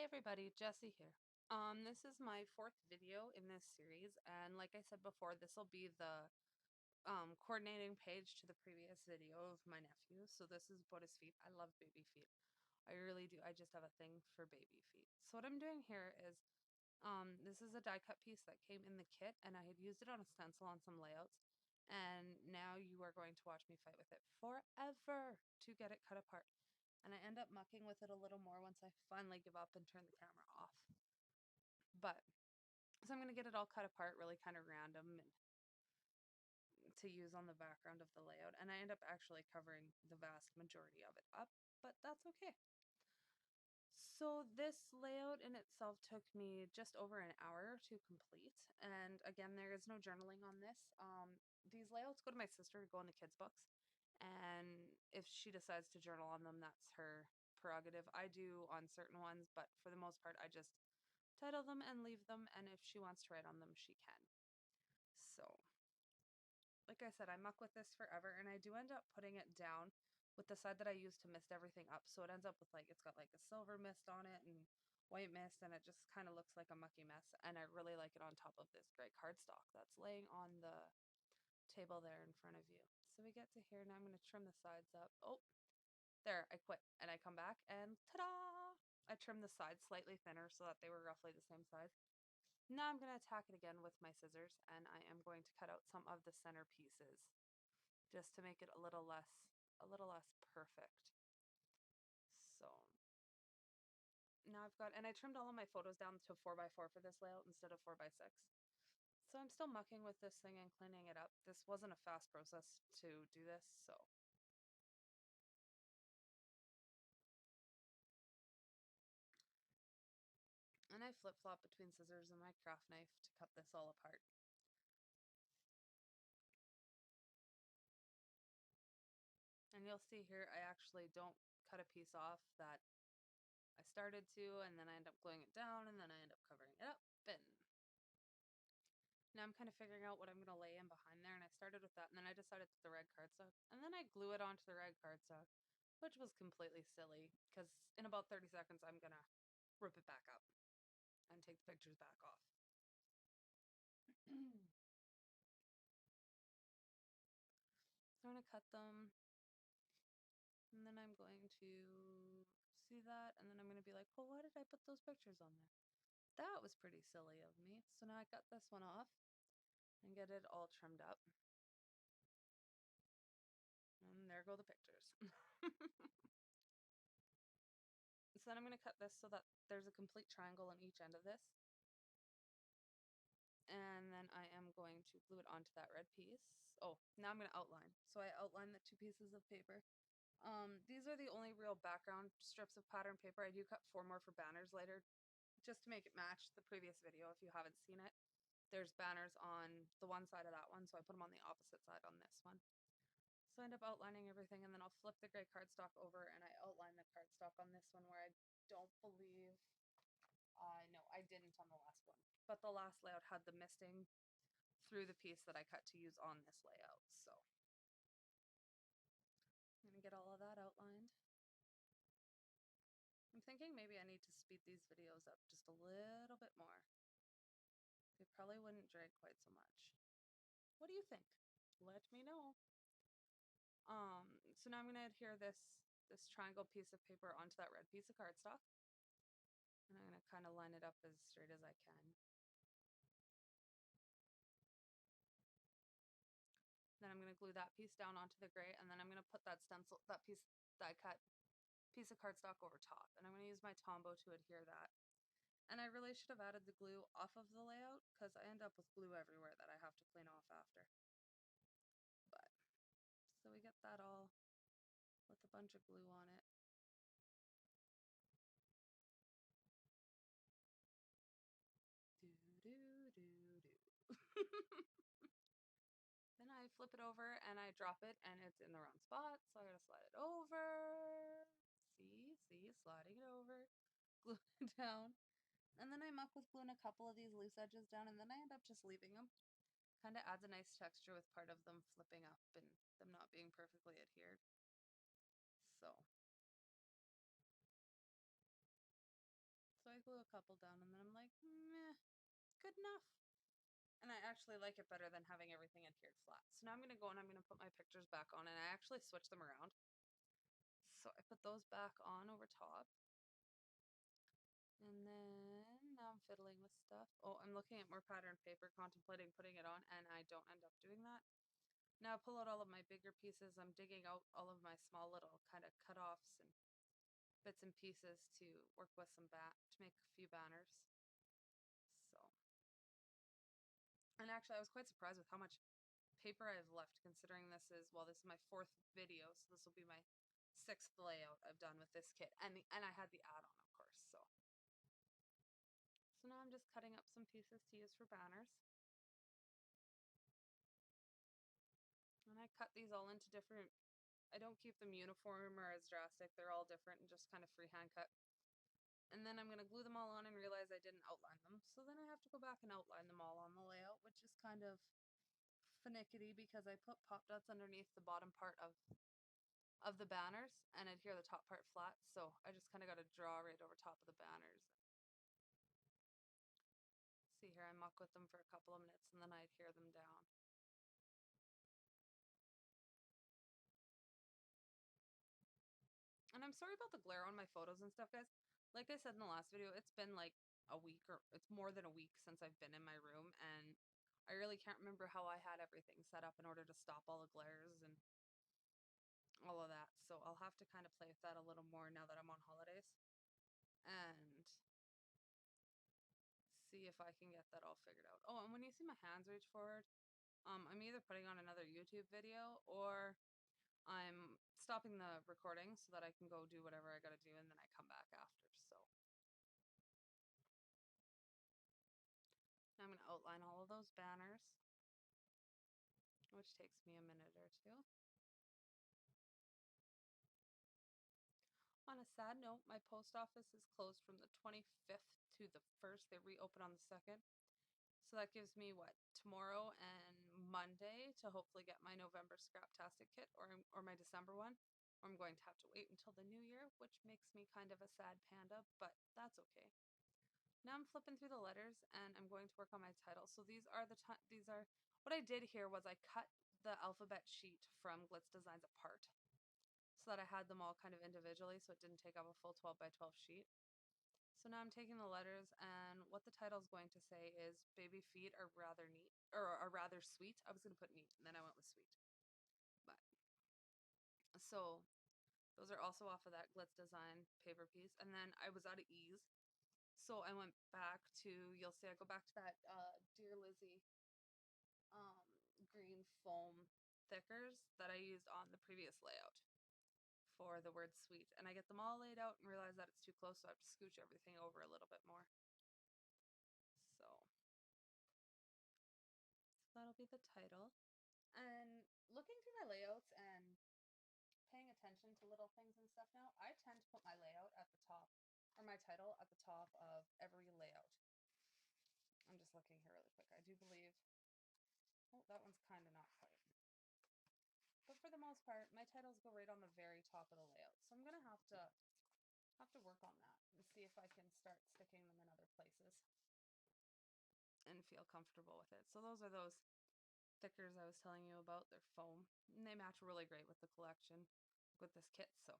Hey everybody, Jessie here. This is my fourth video in this series, and like I said before, this will be the coordinating page to the previous video of my nephew. So this is about his feet. I love baby feet. I really do. I just have a thing for baby feet. So what I'm doing here is, this is a die cut piece that came in the kit, and I had used it on a stencil on some layouts, and now you are going to watch me fight with it forever to get it cut apart. And I end up mucking with it a little more once I finally give up and turn the camera off. But, so I'm going to get it all cut apart really kind of random and to use on the background of the layout. And I end up actually covering the vast majority of it up, but that's okay. So this layout in itself took me just over an hour to complete. And again, there is no journaling on this. These layouts go to my sister to go in the kids' books. And if she decides to journal on them, that's her prerogative. I do on certain ones, but for the most part, I just title them and leave them. And if she wants to write on them, she can. So, like I said, I muck with this forever, and I do end up putting it down with the side that I use to mist everything up. So it ends up with like, it's got like a silver mist on it and white mist, and it just kind of looks like a mucky mess. And I really like it on top of this great cardstock that's laying on the table there in front of you. So we get to here, now I'm going to trim the sides up. Oh, there, I quit. And I come back and ta-da! I trimmed the sides slightly thinner so that they were roughly the same size. Now I'm going to attack it again with my scissors, and I am going to cut out some of the center pieces just to make it a little less perfect. So now I've got, and I trimmed all of my photos down to 4x4 for this layout instead of 4x6. So I'm still mucking with this thing and cleaning it up. This wasn't a fast process to do this, so. And I flip-flop between scissors and my craft knife to cut this all apart. And you'll see here, I actually don't cut a piece off that I started to, and then I end up gluing it down, and then I end up covering it up, and now I'm kind of figuring out what I'm going to lay in behind there, and I started with that, and then I decided to the red cardstock, and then I glue it onto the red cardstock, which was completely silly, because in about 30 seconds I'm going to rip it back up and take the pictures back off. So I'm going to cut them, and then I'm going to see that, and then I'm going to be like, well, why did I put those pictures on there? That was pretty silly of me. So now I got this one off and get it all trimmed up. And there go the pictures. So then I'm going to cut this so that there's a complete triangle on each end of this. And then I am going to glue it onto that red piece. Oh, now I'm going to outline. So I outline the two pieces of paper. These are the only real background strips of pattern paper. I do cut 4 more for banners later, just to make it match the previous video if you haven't seen it. There's banners on the one side of that one, so I put them on the opposite side on this one. So I end up outlining everything, and then I'll flip the gray cardstock over and I outline the cardstock on this one where I don't believe, no, I didn't on the last one. But the last layout had the misting through the piece that I cut to use on this layout, so. I'm going to get all of that outlined. I'm thinking maybe I need to speed these videos up just a little bit more. They probably wouldn't drag quite so much. What do you think? Let me know. So now I'm going to adhere this triangle piece of paper onto that red piece of cardstock. And I'm going to kind of line it up as straight as I can. Then I'm going to glue that piece down onto the gray, and then I'm going to put that stencil, that piece that I cut, piece of cardstock over top. And I'm going to use my Tombow to adhere that. And I really should have added the glue off of the layout, because I end up with glue everywhere that I have to clean off after. But, so we get that all with a bunch of glue on it. Do, do, do, do. Then I flip it over and I drop it, and it's in the wrong spot, so I gotta slide it over. See, sliding it over, glue it down. And then I muck with gluing a couple of these loose edges down, and then I end up just leaving them. Kind of adds a nice texture with part of them flipping up and them not being perfectly adhered. So I glue a couple down, and then I'm like, meh, good enough. And I actually like it better than having everything adhered flat. So now I'm going to go and I'm going to put my pictures back on, and I actually switch them around. So I put those back on over top. And then now I'm fiddling with stuff. Oh, I'm looking at more pattern paper, contemplating putting it on, and I don't end up doing that. Now I pull out all of my bigger pieces. I'm digging out all of my small little kind of cut-offs and bits and pieces to work with to make a few banners. So, and actually I was quite surprised with how much paper I've left, considering this is my 4th video, so this will be my 6th layout I've done with this kit, and I had the add-on, of course. So now I'm just cutting up some pieces to use for banners. And I cut these all into different, I don't keep them uniform or as drastic, they're all different and just kind of freehand cut. And then I'm going to glue them all on and realize I didn't outline them. So then I have to go back and outline them all on the layout, which is kind of finicky because I put pop dots underneath the bottom part of the banners and adhere the top part flat. So I just kind of got to draw right over top of the banners. See here, I muck with them for a couple of minutes and then I adhere them down. And I'm sorry about the glare on my photos and stuff, guys. Like I said in the last video, it's been like a week, or it's more than a week since I've been in my room, and I really can't remember how I had everything set up in order to stop all the glares and all of that. So I'll have to kind of play with that a little more now that I'm on holidays and see if I can get that all figured out. Oh, and when you see my hands reach forward, I'm either putting on another YouTube video or I'm stopping the recording so that I can go do whatever I gotta do and then I come back after. So now I'm gonna outline all of those banners, which takes me a minute or two. On a sad note, my post office is closed from the 25th to the 1st. They reopen on the 2nd. So that gives me what, tomorrow and Monday to hopefully get my November Scraptastic kit or my December one. Or I'm going to have to wait until the new year, which makes me kind of a sad panda, but that's okay. Now I'm flipping through the letters and I'm going to work on my title. So these are what I did here was I cut the alphabet sheet from Glitz Designs apart so that I had them all kind of individually so it didn't take up a full 12 by 12 sheet. So now I'm taking the letters, and what the title is going to say is "Baby feet are rather neat," or are rather sweet. I was going to put neat, and then I went with sweet. But so those are also off of that Glitz Design paper piece, and then I was out of ease, so I went back to. You'll see, I go back to that Dear Lizzie green foam thickers that I used on the previous layout for the word sweet, and I get them all laid out and realize that it's too close, so I have to scooch everything over a little bit more. So that'll be the title. And looking through my layouts and paying attention to little things and stuff now, I tend to put my layout at the top, or my title at the top of every layout. I'm just looking here really quick. I do believe, oh, that one's kind of not quite. But for the most part, my titles go right on the very top of the layout. So I'm going to have to work on that and see if I can start sticking them in other places and feel comfortable with it. So those are those stickers I was telling you about. They're foam and they match really great with the collection, with this kit. So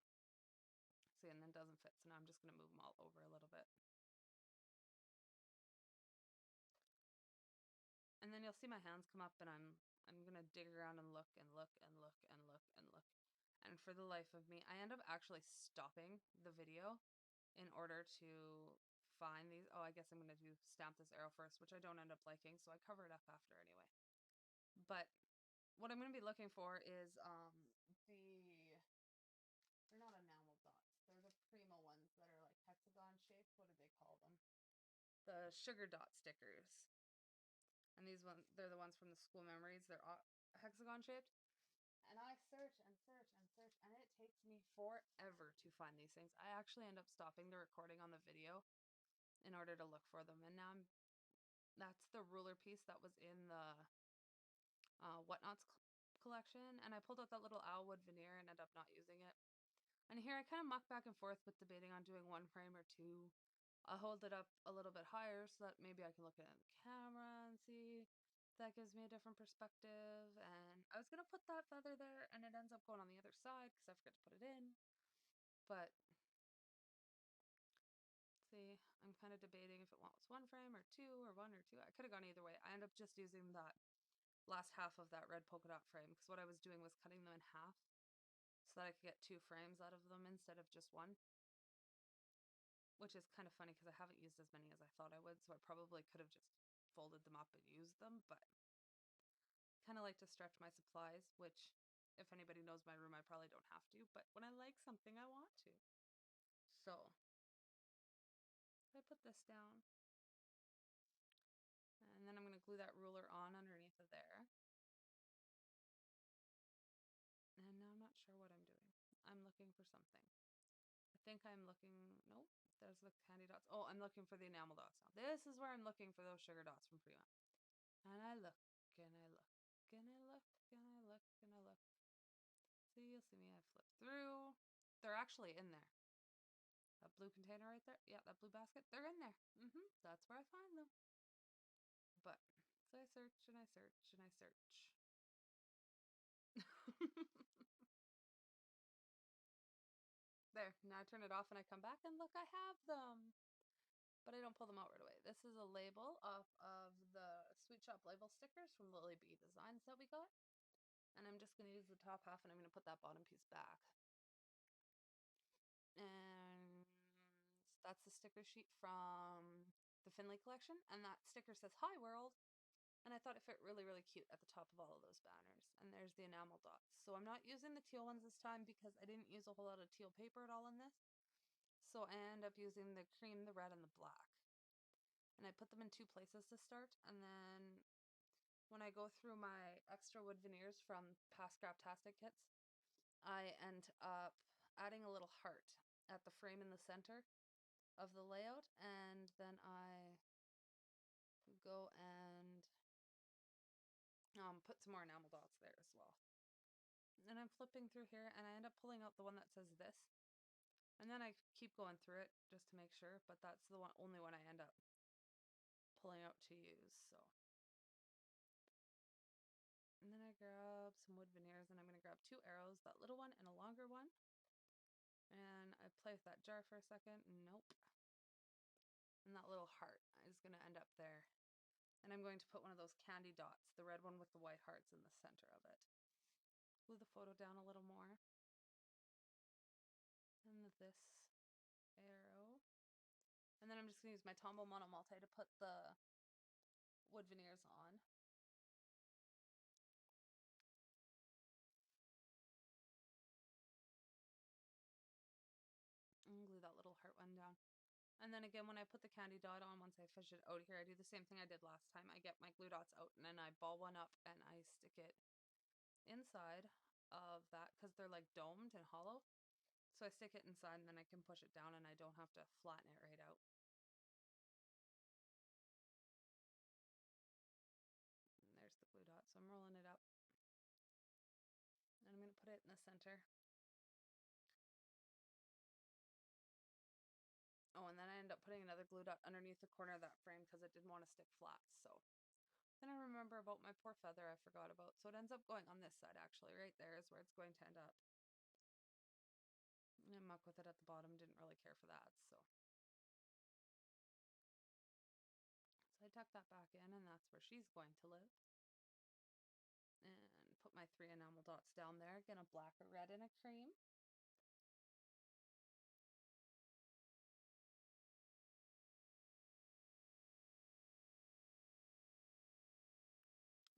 see, and then it doesn't fit, so now I'm just going to move them all over a little bit. And then you'll see my hands come up and I'm going to dig around and look and look and look and look and look. And for the life of me, I end up actually stopping the video in order to find these. Oh, I guess I'm going to do stamp this arrow first, which I don't end up liking, so I cover it up after anyway. But what I'm going to be looking for is they're not enamel dots. They're the Primo ones that are like hexagon shaped. What do they call them? The sugar dot stickers. And these ones, they're the ones from the school memories. They're hexagon shaped. And I search and search and search, and it takes me forever to find these things. I actually end up stopping the recording on the video in order to look for them. And now that's the ruler piece that was in the Whatnots collection. And I pulled out that little owlwood veneer and ended up not using it. And here I kind of muck back and forth with debating on doing one frame or two. I'll hold it up a little bit higher so that maybe I can look at it in the camera and see. That gives me a different perspective. And I was going to put that feather there and it ends up going on the other side because I forgot to put it in. But see, I'm kind of debating if it was one frame or two or one or two. I could have gone either way. I ended up just using that last half of that red polka dot frame because what I was doing was cutting them in half so that I could get 2 frames out of them instead of just one. Which is kind of funny because I haven't used as many as I thought I would, so I probably could have just folded them up and used them, but kind of like to stretch my supplies, which if anybody knows my room, I probably don't have to, but when I like something, I want to. So I put this down, and then I'm going to glue that ruler on underneath of there. And now I'm not sure what I'm doing. I'm looking for something. I think I'm looking, nope, there's the candy dots. Oh, I'm looking for the enamel dots now. This is where I'm looking for those sugar dots from Prima. And I look, and I look, and I look, and I look, and I look. See, you'll see me, I flip through. They're actually in there. That blue container right there, yeah, that blue basket, they're in there. That's where I find them. But, so I search, and I search, and I search. There, now I turn it off and I come back and look, I have them. But I don't pull them out right away. This is a label off of the Sweet Shop label stickers from Lily Bee Designs that we got. And I'm just going to use the top half and I'm going to put that bottom piece back. And that's the sticker sheet from the Finley collection. And that sticker says, "Hi World." And I thought it fit really, really cute at the top of all of those banners. And there's the enamel dots. So I'm not using the teal ones this time because I didn't use a whole lot of teal paper at all in this. So I end up using the cream, the red, and the black. And I put them in 2 places to start. And then when I go through my extra wood veneers from past Scraptastic kits, I end up adding a little heart at the frame in the center of the layout, and then I go and put some more enamel dots there as well. And I'm flipping through here and I end up pulling out the one that says this, and then I keep going through it just to make sure, but that's the only one I end up pulling out to use. So, and then I grab some wood veneers and I'm going to grab 2 arrows, that little one and a longer one, and I play with that jar for a second. Nope. And that little heart is going to end up there. And I'm going to put one of those candy dots, the red one with the white hearts in the center of it. Glue the photo down a little more. And this arrow. And then I'm just going to use my Tombow Mono Multi to put the wood veneers on. And glue that little heart one down. And then again, when I put the candy dot on, once I fish it out here, I do the same thing I did last time. I get my glue dots out and then I ball one up and I stick it inside of that because they're like domed and hollow. So I stick it inside and then I can push it down and I don't have to flatten it right out. And there's the glue dot. So I'm rolling it up. And I'm going to put it in the center. Oh, and then I end up putting another glue dot underneath the corner of that frame because it didn't want to stick flat. So then I remember about my poor feather I forgot about. So it ends up going on this side actually. Right there is where it's going to end up. I muck with it at the bottom. Didn't really care for that. So I tuck that back in and that's where she's going to live. And put my 3 enamel dots down there. Again, a black, a red, and a cream.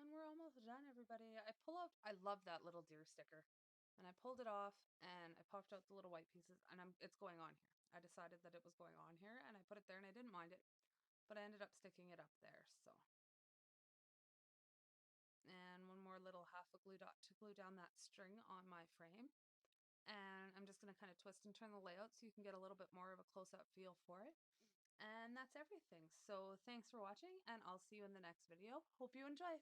And we're almost done, everybody. I love that little deer sticker. And I pulled it off and I popped out the little white pieces and it's going on here. I decided that it was going on here and I put it there and I didn't mind it, but I ended up sticking it up there, so. And one more little half a glue dot to glue down that string on my frame. And I'm just going to kind of twist and turn the layout so you can get a little bit more of a close-up feel for it. And that's everything. So thanks for watching and I'll see you in the next video. Hope you enjoy.